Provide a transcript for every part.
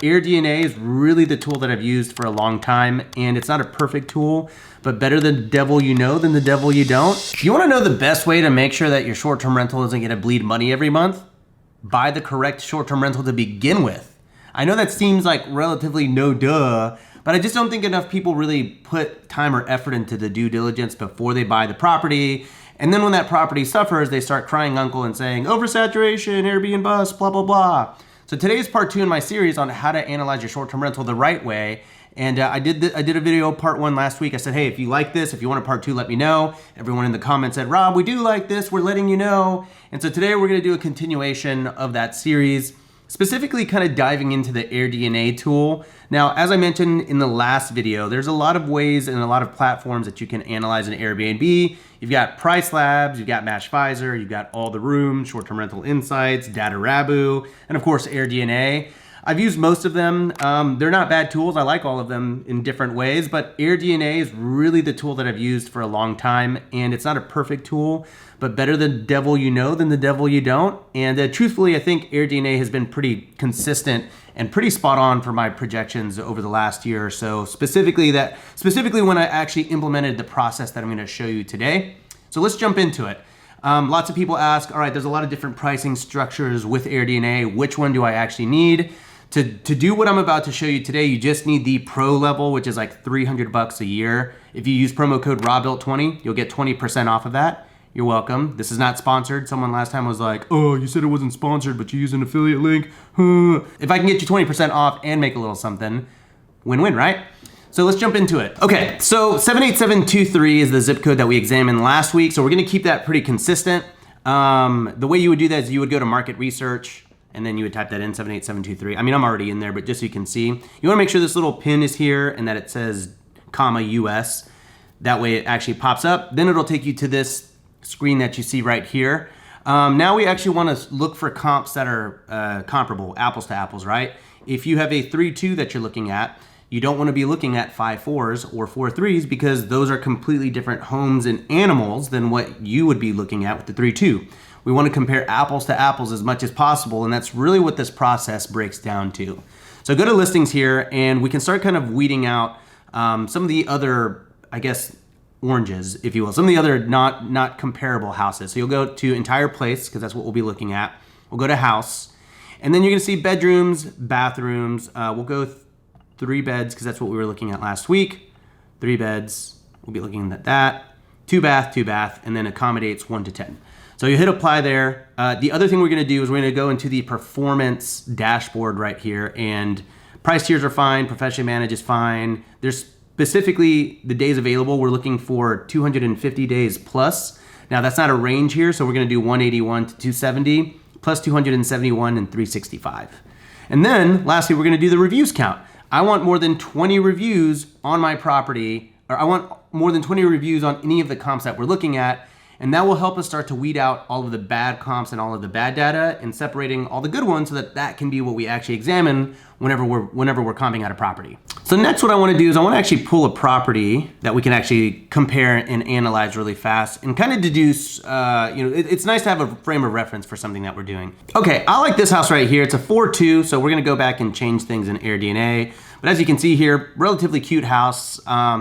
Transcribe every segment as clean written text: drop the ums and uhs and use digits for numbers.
AirDNA is really the tool that I've used for a long time, and it's not a perfect tool, but better the devil you know than the devil you don't. You wanna know the best way to make sure that your short-term rental isn't gonna bleed money every month? Buy the correct short-term rental to begin with. I know that seems like relatively no duh, but I just don't think enough people really put time or effort into the due diligence before they buy the property. And then when that property suffers, they start crying uncle and saying, oversaturation, Airbnb bust, blah, blah, blah. So today is part 2 in my series on how to analyze your short-term rental the right way. And I did a video part 1 last week. I said, hey, if you like this, if you want a part 2, let me know. Everyone in the comments said, Rob, we do like this, we're letting you know. And so today we're gonna do a continuation of that series, specifically kind of diving into the AirDNA tool. Now, as I mentioned in the last video, there's a lot of ways and a lot of platforms that you can analyze an Airbnb. You've got Price Labs, you've got Match Pfizer, you've got All the Room, Short-Term Rental Insights, Data Rabu, and of course AirDNA. I've used most of them. They're not bad tools. I like all of them in different ways, but AirDNA is really the tool that I've used for a long time, and it's not a perfect tool, but better the devil you know than the devil you don't. And truthfully, I think AirDNA has been pretty consistent and pretty spot on for my projections over the last year or so, specifically when I actually implemented the process that I'm gonna show you today. So let's jump into it. Lots of people ask, all right, there's a lot of different pricing structures with AirDNA. Which one do I actually need? To do what I'm about to show you today, you just need the pro level, which is like $300 a year. If you use promo code Robuilt20, you'll get 20% off of that. You're welcome. This is not sponsored. Someone last time was like, oh, you said it wasn't sponsored, but you use an affiliate link. If I can get you 20% off and make a little something, win-win, right? So let's jump into it. Okay, so 78723 is the zip code that we examined last week, so we're gonna keep that pretty consistent. The way you would do that is you would go to market research, and then you would type that in, 78723. I mean, I'm already in there, but just so you can see, you wanna make sure this little pin is here and that it says comma US. That way it actually pops up. Then it'll take you to this screen that you see right here. Now we actually wanna look for comps that are comparable, apples to apples, right? If you have a 3.2 that you're looking at, you don't wanna be looking at 5.4s or 4.3s because those are completely different homes and animals than what you would be looking at with the 3.2. We wanna compare apples to apples as much as possible, and that's really what this process breaks down to. So go to listings here, and we can start kind of weeding out some of the other, I guess, oranges, if you will, some of the other not comparable houses. So you'll go to entire place, because that's what we'll be looking at. We'll go to house, and then you're gonna see bedrooms, bathrooms. We'll go 3 beds, because that's what we were looking at last week. 3 beds, we'll be looking at that. 2 bath, and then accommodates 1 to 10. So you hit apply there. The other thing we're gonna do is we're gonna go into the performance dashboard right here, and price tiers are fine, professionally managed is fine. There's specifically the days available. We're looking for 250 days plus. Now that's not a range here, so we're gonna do 181 to 270, plus 271 and 365. And then lastly, we're gonna do the reviews count. I want more than 20 reviews on my property, or I want more than 20 reviews on any of the comps that we're looking at, and that will help us start to weed out all of the bad comps and all of the bad data and separating all the good ones so that that can be what we actually examine whenever we're comping out a property. So next what I wanna do is I wanna actually pull a property that we can actually compare and analyze really fast and kind of deduce, it's nice to have a frame of reference for something that we're doing. Okay, I like this house right here. It's a 4.2, so we're gonna go back and change things in AirDNA. But as you can see here, relatively cute house.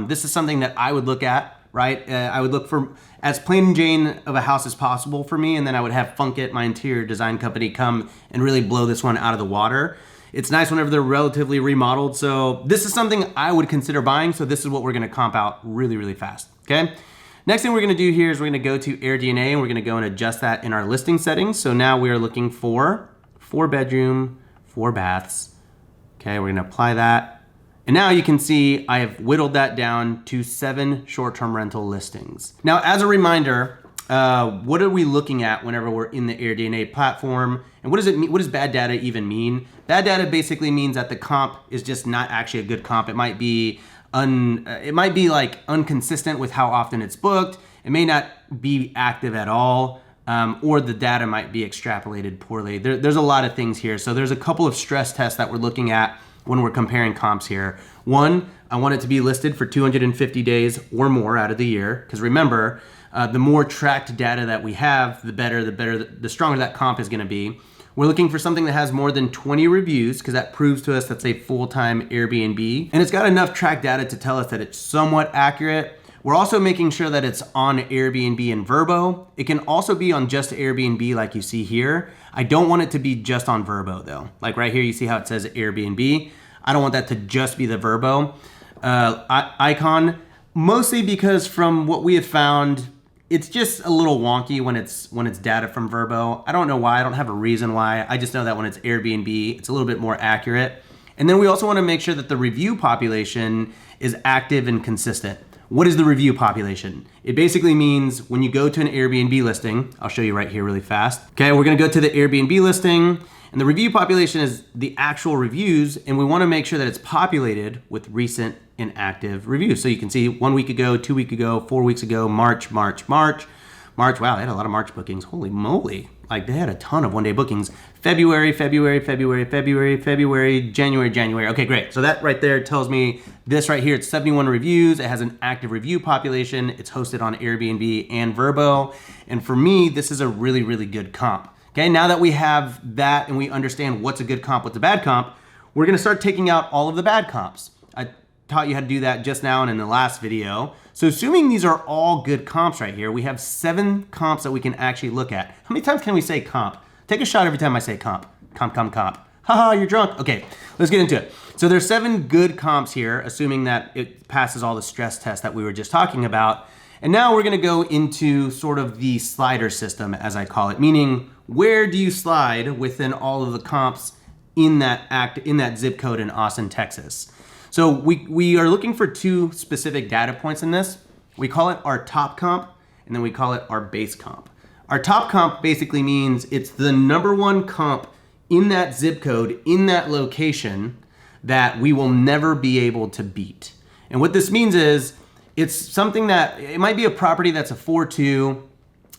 This is something that I would look at, right? I would look for as plain and Jane of a house as possible for me, and then I would have Funkit, my interior design company, come and really blow this one out of the water. It's nice whenever they're relatively remodeled, so this is something I would consider buying, so this is what we're gonna comp out really, really fast, okay? Next thing we're gonna do here is we're gonna go to AirDNA, and we're gonna go and adjust that in our listing settings. So now we are looking for 4 bedroom, 4 baths. Okay, we're gonna apply that. And now you can see I have whittled that down to 7 short-term rental listings. Now, as a reminder, what are we looking at whenever we're in the AirDNA platform? And what does it mean? What does bad data even mean? Bad data basically means that the comp is just not actually a good comp. It might be like inconsistent with how often it's booked. It may not be active at all. Or the data might be extrapolated poorly. There's a lot of things here. So there's a couple of stress tests that we're looking at when we're comparing comps here. One, I want it to be listed for 250 days or more out of the year, because remember, the more tracked data that we have, the stronger that comp is gonna be. We're looking for something that has more than 20 reviews because that proves to us that's a full-time Airbnb. And it's got enough track data to tell us that it's somewhat accurate. We're also making sure that it's on Airbnb and Vrbo. It can also be on just Airbnb like you see here. I don't want it to be just on Vrbo though. Like right here, you see how it says Airbnb. I don't want that to just be the Vrbo icon, mostly because from what we have found, it's just a little wonky when it's data from Vrbo. I don't know why, I don't have a reason why. I just know that when it's Airbnb, it's a little bit more accurate. And then we also want to make sure that the review population is active and consistent. What is the review population? It basically means when you go to an Airbnb listing, I'll show you right here really fast. Okay, we're gonna go to the Airbnb listing, and the review population is the actual reviews, and we wanna make sure that it's populated with recent and active reviews. So you can see 1 week ago, 2 weeks ago, 4 weeks ago, March. Wow, they had a lot of March bookings. Holy moly. Like they had a ton of one-day bookings. February, January. Okay, great. So that right there tells me this right here, it's 71 reviews. It has an active review population. It's hosted on Airbnb and Vrbo. And for me, this is a really, really good comp. Okay, now that we have that and we understand what's a good comp, what's a bad comp, we're gonna start taking out all of the bad comps. I taught you how to do that just now and in the last video. So assuming these are all good comps right here, we have 7 comps that we can actually look at. How many times can we say comp? Take a shot every time I say comp. Comp. Haha, you're drunk. Okay, let's get into it. So there's 7 good comps here, assuming that it passes all the stress tests that we were just talking about. And now we're gonna go into sort of the slider system, as I call it, meaning where do you slide within all of the comps in that zip code in Austin, Texas? So we are looking for 2 specific data points in this. We call it our top comp, and then we call it our base comp. Our top comp basically means it's the #1 comp in that zip code, in that location, that we will never be able to beat. And what this means is, it's something that, it might be a property that's a 4.2,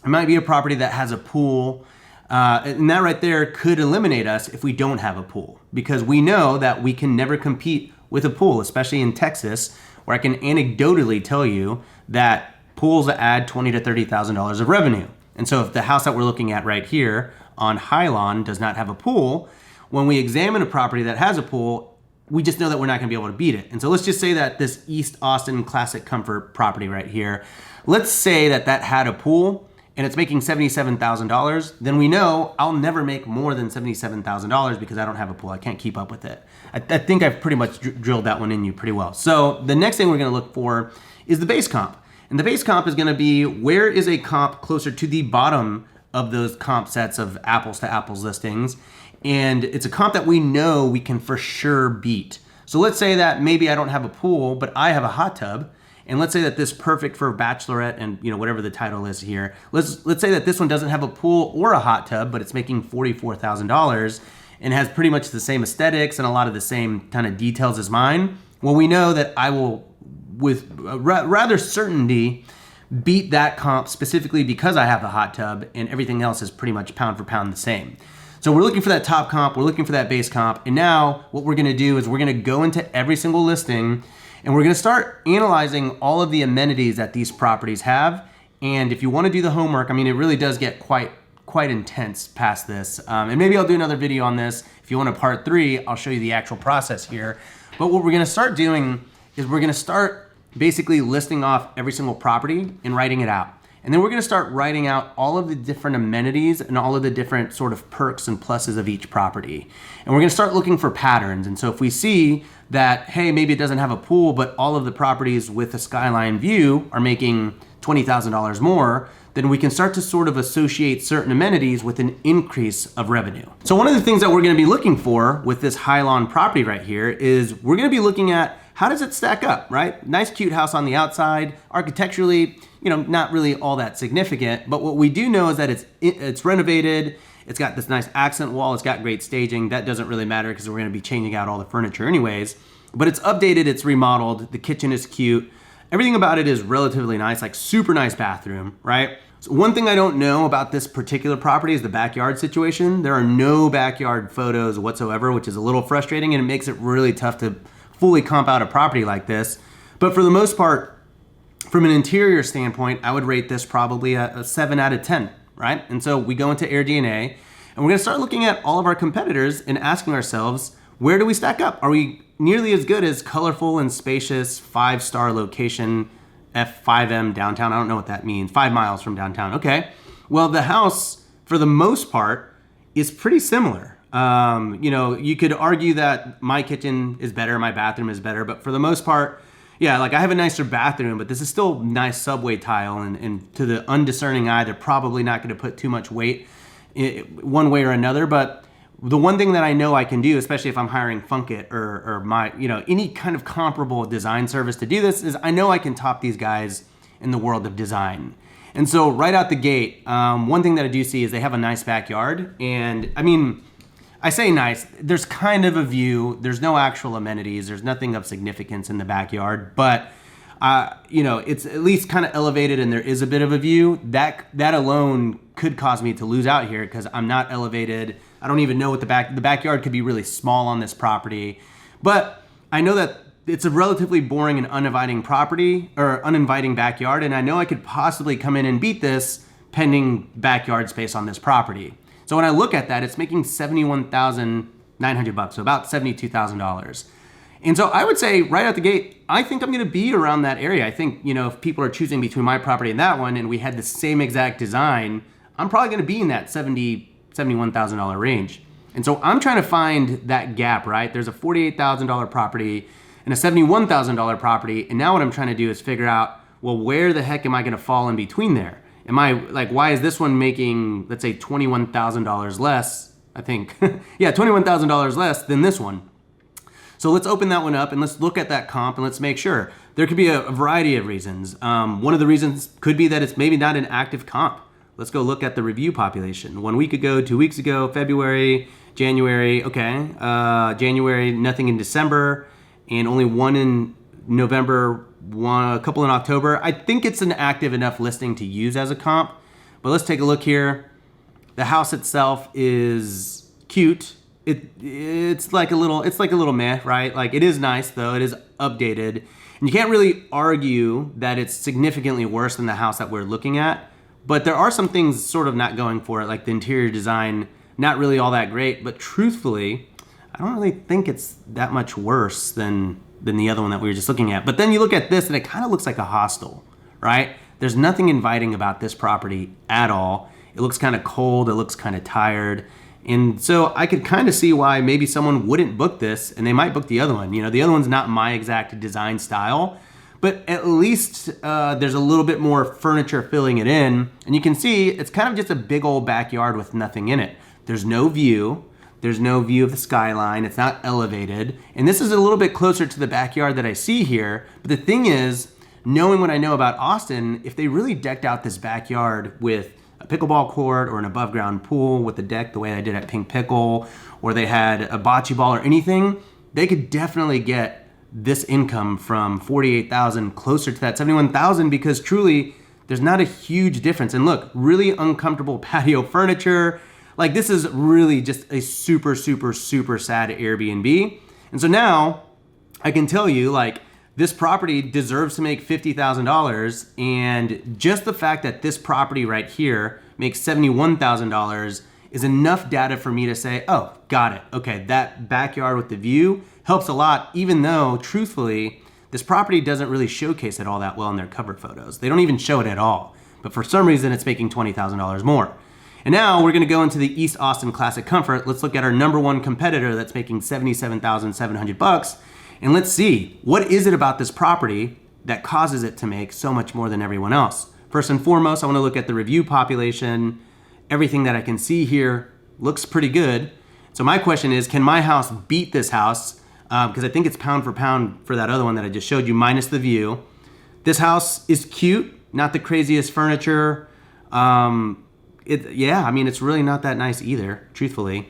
it might be a property that has a pool, and that right there could eliminate us if we don't have a pool, because we know that we can never compete with a pool, especially in Texas, where I can anecdotally tell you that pools add $20,000 to $30,000 of revenue. And so if the house that we're looking at right here on Highland does not have a pool, when we examine a property that has a pool, we just know that we're not gonna be able to beat it. And so let's just say that this East Austin Classic Comfort property right here, let's say that that had a pool and it's making $77,000, then we know I'll never make more than $77,000 because I don't have a pool. I can't keep up with it. I think I've pretty much drilled that one in you pretty well. So the next thing we're gonna look for is the base comp. And the base comp is gonna be, where is a comp closer to the bottom of those comp sets of apples to apples listings? And it's a comp that we know we can for sure beat. So let's say that maybe I don't have a pool, but I have a hot tub. And let's say that this perfect for bachelorette and whatever the title is here. Let's say that this one doesn't have a pool or a hot tub, but it's making $44,000 and has pretty much the same aesthetics and a lot of the same kind of details as mine. Well, we know that I will, with rather certainty, beat that comp specifically because I have the hot tub and everything else is pretty much pound for pound the same. So we're looking for that top comp, we're looking for that base comp, and now what we're gonna do is we're gonna go into every single listing and we're gonna start analyzing all of the amenities that these properties have. And if you wanna do the homework, I mean, it really does get quite intense past this. And maybe I'll do another video on this. If you want a part 3, I'll show you the actual process here. But what we're gonna start doing is we're gonna start basically listing off every single property and writing it out. And then we're gonna start writing out all of the different amenities and all of the different sort of perks and pluses of each property. And we're gonna start looking for patterns. And so if we see that, hey, maybe it doesn't have a pool, but all of the properties with a skyline view are making $20,000 more, then we can start to sort of associate certain amenities with an increase of revenue. So one of the things that we're gonna be looking for with this High-Lawn property right here is we're gonna be looking at how does it stack up, right? Nice, cute house on the outside. Architecturally, not really all that significant, but what we do know is that it's renovated, it's got this nice accent wall, it's got great staging. That doesn't really matter because we're gonna be changing out all the furniture anyways, but it's updated, it's remodeled, the kitchen is cute. Everything about it is relatively nice, like super nice bathroom, right? So one thing I don't know about this particular property is the backyard situation. There are no backyard photos whatsoever, which is a little frustrating and it makes it really tough to fully comp out a property like this. But for the most part, from an interior standpoint, I would rate this probably a 7 out of 10, right? And so we go into AirDNA And we're gonna start looking at all of our competitors and asking ourselves, where do we stack up? Are we nearly as good as colorful and spacious 5-star location F5M downtown? I don't know what that means. 5 miles from downtown. Okay. Well, the house, for the most part, is pretty similar. You know, you could argue that my kitchen is better, my bathroom is better, but for the most part, yeah, like I have a nicer bathroom, but this is still nice subway tile, and to the undiscerning eye, they're probably not going to put too much weight one way or another. But the one thing that I know I can do, especially if I'm hiring Funkit or my, you know, any kind of comparable design service to do this, is I know I can top these guys in the world of design. And so right out the gate, one thing that I do see is they have a nice backyard. And I mean, I say nice, there's kind of a view, there's no actual amenities, there's nothing of significance in the backyard, but you know, it's at least kind of elevated and there is a bit of a view. That alone could cause me to lose out here because I'm not elevated. I don't even know what the backyard could be really small on this property, but I know that it's a relatively boring and uninviting property or uninviting backyard, and I know I could possibly come in and beat this pending backyard space on this property. So when I look at that, it's making $71,900, so about $72,000. And so I would say right out the gate, I think I'm gonna be around that area. I think, you know, if people are choosing between my property and that one and we had the same exact design, I'm probably gonna be in that $71,000 range. And so I'm trying to find that gap, right? There's a $48,000 property and a $71,000 property. And now what I'm trying to do is figure out, well, where the heck am I gonna fall in between there? Am I, like, why is this one making, let's say, $21,000 less, I think. Yeah, $21,000 less than this one. So let's open that one up and let's look at that comp and let's make sure. There could be a variety of reasons. One of the reasons could be that it's maybe not an active comp. Let's go look at the review population. 1 week ago, 2 weeks ago, February, January, okay. January, nothing in December, and only one in November, a couple in October. I think it's an active enough listing to use as a comp, but let's take a look here. The house itself is cute. It's like a little meh, right? Like it is nice though, it is updated. And you can't really argue that it's significantly worse than the house that we're looking at, but there are some things sort of not going for it, like the interior design, not really all that great, but truthfully, I don't really think it's that much worse than the other one that we were just looking at. But then you look at this and it kind of looks like a hostel, right? There's nothing inviting about this property at all. It looks kind of cold, it looks kind of tired. And so I could kind of see why maybe someone wouldn't book this and they might book the other one. You know, the other one's not my exact design style, but at least there's a little bit more furniture filling it in. And you can see it's kind of just a big old backyard with nothing in it. There's no view. There's no view of the skyline. It's not elevated. And this is a little bit closer to the backyard that I see here. But the thing is, knowing what I know about Austin, if they really decked out this backyard with a pickleball court or an above ground pool with the deck the way I did at Pink Pickle, or they had a bocce ball or anything, they could definitely get this income from $48,000 closer to that $71,000 because truly there's not a huge difference. And look, really uncomfortable patio furniture. Like this is really just a super, super, super sad Airbnb. And so now I can tell you like this property deserves to make $50,000. And just the fact that this property right here makes $71,000 is enough data for me to say, oh, got it. Okay, that backyard with the view helps a lot, even though truthfully, this property doesn't really showcase it all that well in their cover photos. They don't even show it at all. But for some reason, it's making $20,000 more. And now we're gonna go into the East Austin Classic Comfort. Let's look at our number one competitor that's making $77,700. And let's see, what is it about this property that causes it to make so much more than everyone else? First and foremost, I wanna look at the review population. Everything that I can see here looks pretty good. So my question is, can my house beat this house? Because I think it's pound for pound for that other one that I just showed you, minus the view. This house is cute, not the craziest furniture. Yeah, I mean, it's really not that nice either, truthfully.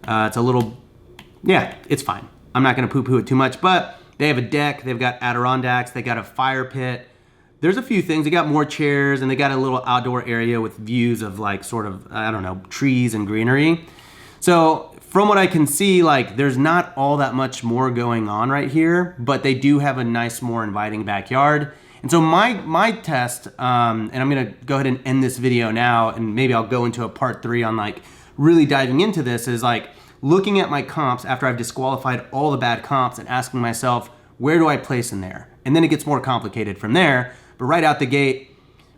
It's a little, yeah, it's fine. I'm not gonna poo-poo it too much, but they have a deck, they've got Adirondacks, they got a fire pit. There's a few things, they got more chairs and they got a little outdoor area with views of like sort of, I don't know, trees and greenery. So from what I can see, like there's not all that much more going on right here, but they do have a nice, more inviting backyard. And so my test, and I'm gonna go ahead and end this video now, and maybe I'll go into a part 3 on like really diving into this is like looking at my comps after I've disqualified all the bad comps and asking myself, where do I place in there? And then it gets more complicated from there. But right out the gate,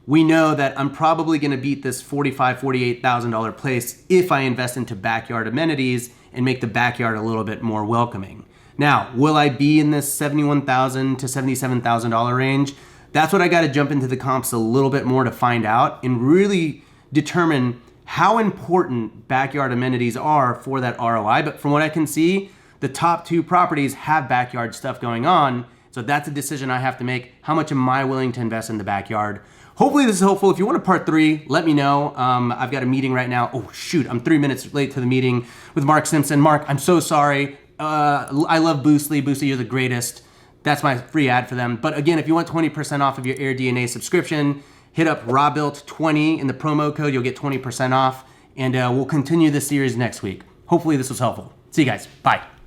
we know that I'm probably going to beat this $45,000, $48,000 place if I invest into backyard amenities and make the backyard a little bit more welcoming. Now, will I be in this $71,000 to $77,000 range? That's what I got to jump into the comps a little bit more to find out and really determine how important backyard amenities are for that ROI. But from what I can see, the top 2 properties have backyard stuff going on. So that's a decision I have to make. How much am I willing to invest in the backyard? Hopefully this is helpful. If you want a part 3, let me know. I've got a meeting right now. Oh shoot, I'm 3 minutes late to the meeting with Mark Simpson. Mark, I'm so sorry. I love Boostly. Boostly, you're the greatest. That's my free ad for them. But again, if you want 20% off of your AirDNA subscription, hit up Robuilt20 in the promo code. You'll get 20% off. And we'll continue this series next week. Hopefully this was helpful. See you guys. Bye.